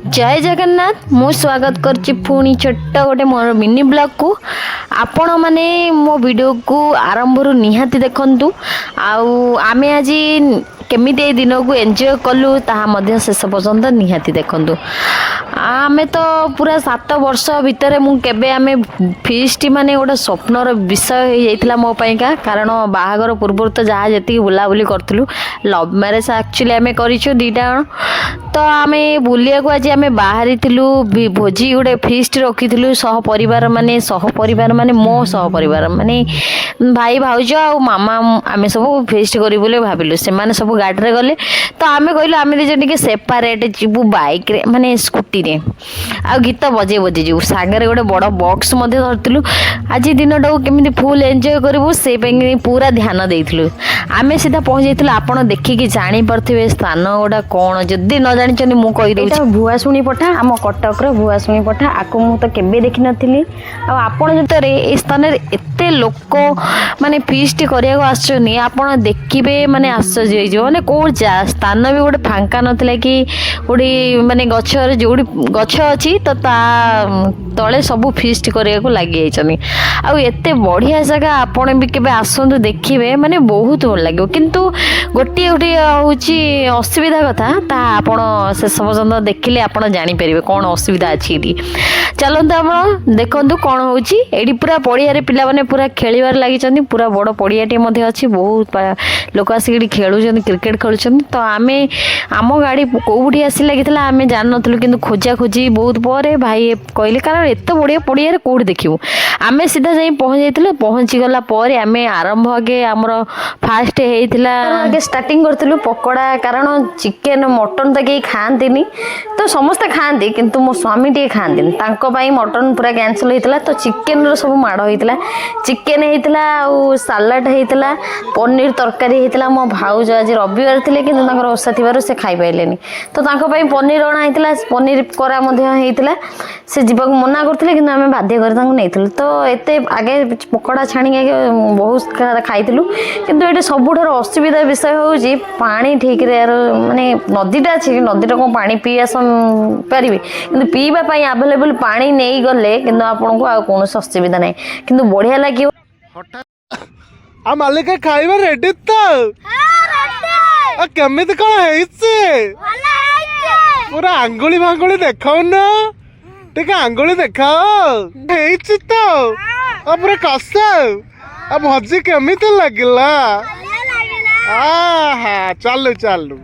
जय जगन्नाथ मु स्वागत करछि पुणी छोट गोटे मोर मिनी ब्लॉग को आपण माने मो वीडियो को आरंभ रु निहाती देखंतु आउ आमे आज केमिति ए दिन को एंजॉय कलु ताहा मध्य शेष पर्यंत निहाती देखंतु आमे तो पूरा 7 वर्ष भितर मु केबे आमे फीस्ट माने गोटे स्वप्नर विषय हो जाइथिला मो पईका कारण बाहागर पूर्व तो जहाँ जति बुला बुली करथलु लव मैरिज एक्चुअली आमे करिछु दीटा तो आमे बुलिया को आज आमे बाहरी थिलु भोजी गोटे फीस्ट रखिथिलु सह परिवार माने मो सह परिवार माने भाई भाउज आ मामा आमे सब फीस्ट करी बोले भाबिलु से माने सब गाड़ी रे गले तो आमे कहलु आमे दे जने के सेपरेट जिबु बाइक रे माने स्कूटी रे आ गीत बजे बजे जिबु सागर गोटे बड़ बॉक्स मध्ये धरथिलु आज दिनटा केमिति फुल एन्जॉय करबु से पे पूरा ध्यान देइथिलु आमे सीधा पहुंच जाइथिलु आपण देखि कि जानि परथिबे स्थान गोटा कोन जदी न जानि चनी मु कहि देउ भुआसुनी पठा आम कटक रो भुआसुनी पठा आको मु तो केबे देखि नथिली आ आपण जतरे ए स्थान रे एते लोक माने फीस्ट करिया आछनी आपण देखिबे माने आश्चर्य हो माने को स्थान भी गोटे फांका नथिला कि गोटे माने गछ जोड़ी गछ अछि तो ता तले सब फीस्ट करिया को लागि आइछनी आ एते बढ़िया जगह आपण भी केबे आसंतु देखिबे माने बहुत भल लागियो किंतु गोटे गोटे होची असुविधा कथा ता आपण शेष पर्यंत देखिले आपण जानि परिबे कोन असुविधा अछि इदी चलंतु आपण देखंतु कोन होची एडी पूरा पड़िया रे पिला माने पूरा खेलिबार लागि चंदी पूरा बड़ पड़ियाटे मध्ये अछि बहुत लोक आसी खेलु चंदी क्रिकेट खेलु चंदी तो आमे आम गाड़ी कोउठी आसी लागितला आमे जान नथलु किंतु खोजा खोजी बहुत परे भाई कहले कारण एत बढ़िया पड़िया रे कोउठी देखिबो आमे सीधा जाई पहुंच जाइतले पहुंची गला परे आमे आरंभ आगे हमर फास्ट हेइतला आगे स्टार्टिंग करथलु पकोड़ा कारण चिकन मटन त के खांतिनी तो समस्त खांती किंतु मो स्वामी टे खांतिनी तांको पाई मटन पूरा कैंसिल हेइतला तो चिकन रो सब माड़ हेइतला चिकन हेइतला आ सलाड हेइतला पनीर तरकारी हेइतला मो भाउज आज रविवार थिले किंतु तांकर ओसा थिबार से खाइ पाइलेनी तो तांको पाई पनीर अणा हेइतला पनीर करा मध्ये हेइतला से जीवक मना करथिले किंतु हमें बाध्य कर तांको नेइथिलु तो एते आगे पकोड़ा छाणी आगे बहुत खाइथिलु किंतु एटे सबुठार असुविधा विषय होउची पानी ठीक रे माने नदीटा अछि नदीटा को पानी पिया पारिबे किंतु पीबा पाई अवेलेबल पानी नेई गले किंतु आपन को आ कोनो असुविधा नै किंतु बढ़िया लागियो आ मालिक खाइबा रेडी त आ केमिति कोन हेइছে पूरा आंगुली भांगुली देखाओ ना ठीक है आंगुली देखाओ हेइছে तो आ पूरा कस आ भजी केमिति लागिला आ हा चालू चालू